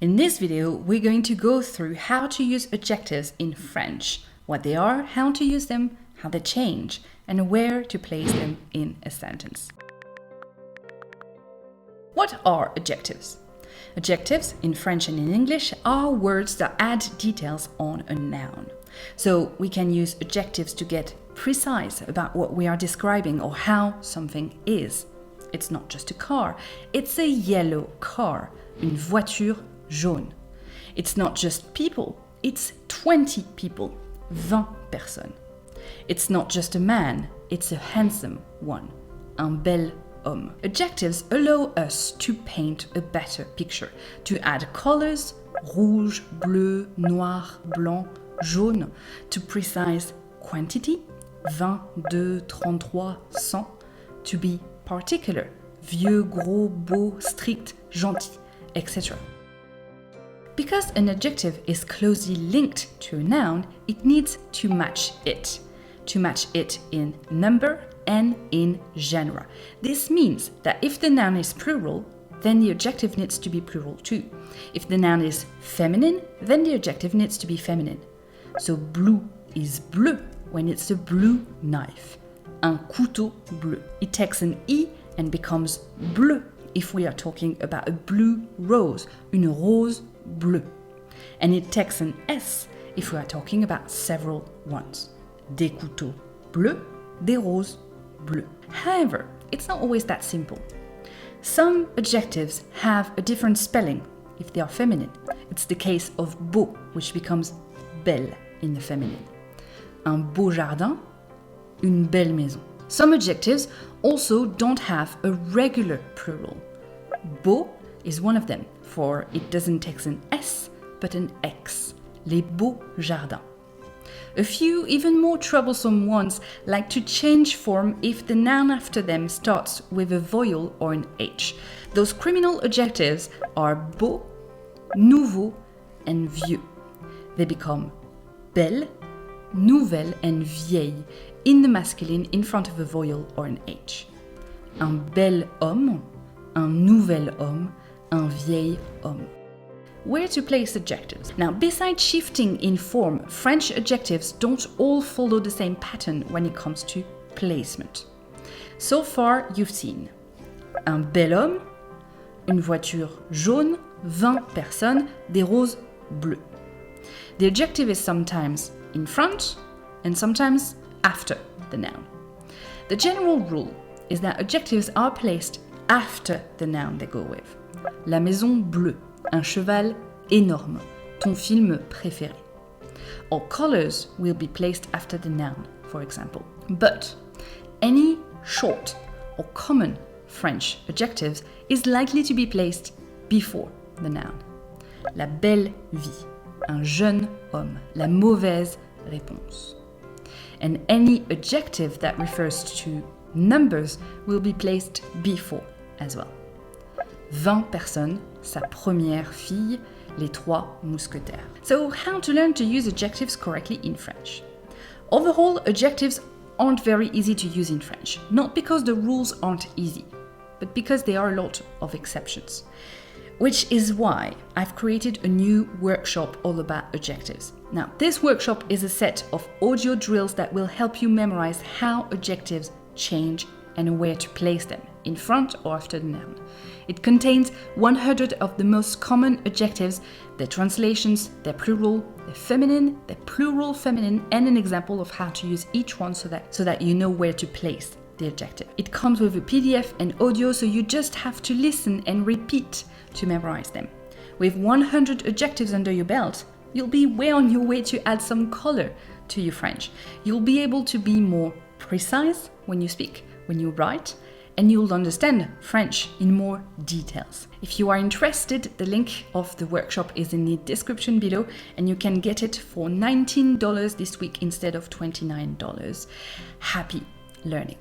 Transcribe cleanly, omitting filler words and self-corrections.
In this video, we're going to go through how to use adjectives in French, what they are, how to use them, how they change, and where to place them in a sentence. What are adjectives? Adjectives, in French and in English, are words that add details on a noun. So we can use adjectives to get precise about what we are describing or how something is. It's not just a car, it's a yellow car, une voiture jaune. It's not just people, it's 20 people, 20 personnes. It's not just a man, it's a handsome one, un bel homme. Adjectives allow us to paint a better picture, to add colors, rouge, bleu, noir, blanc, jaune, to precise quantity, 20, 2, 33, 100, to be particular, vieux, gros, beau, strict, gentil, etc. Because an adjective is closely linked to a noun, it needs to match it in number and in genre. This means that if the noun is plural, then the adjective needs to be plural too. If the noun is feminine, then the adjective needs to be feminine. So blue is bleu when it's a blue knife. Un couteau bleu. It takes an I and becomes bleu if we are talking about a blue rose, une rose bleue. And it takes an S if we are talking about several ones. Des couteaux bleus, des roses bleues. However, it's not always that simple. Some adjectives have a different spelling if they are feminine. It's the case of beau, which becomes belle in the feminine. Un beau jardin, une belle maison. Some adjectives also don't have a regular plural. Beau is one of them, for it doesn't take an S, but an X. Les beaux jardins. A few even more troublesome ones like to change form if the noun after them starts with a vowel or an H. Those criminal adjectives are beau, nouveau, and vieux. They become belle, nouvelle, and vieille in the masculine in front of a vowel or an H. Un bel homme, un nouvel homme, un vieil homme. Where to place adjectives? Now, besides shifting in form, French adjectives don't all follow the same pattern when it comes to placement. So far, you've seen un bel homme, une voiture jaune, 20 personnes, des roses bleues. The adjective is sometimes in front and sometimes after the noun. The general rule is that adjectives are placed after the noun they go with. La maison bleue, un cheval énorme, ton film préféré. Or colors will be placed after the noun, for example. But any short or common French adjectives is likely to be placed before the noun. La belle vie, un jeune homme, la mauvaise réponse. And any adjective that refers to numbers will be placed before as well. 20 personnes, sa première fille, les trois mousquetaires. So how to learn to use adjectives correctly in French? Overall, adjectives aren't very easy to use in French, not because the rules aren't easy, but because there are a lot of exceptions. Which is why I've created a new workshop all about adjectives. Now, this workshop is a set of audio drills that will help you memorize how adjectives change and where to place them, in front or after the noun. It contains 100 of the most common adjectives, their translations, their plural, their feminine, their plural feminine, and an example of how to use each one so that you know where to place the adjective. It comes with a PDF and audio, so you just have to listen and repeat to memorize them. With 100 adjectives under your belt, you'll be way on your way to add some color to your French. You'll be able to be more precise when you speak, when you write, and you'll understand French in more details. If you are interested, the link of the workshop is in the description below, and you can get it for $19 this week instead of $29. Happy learning!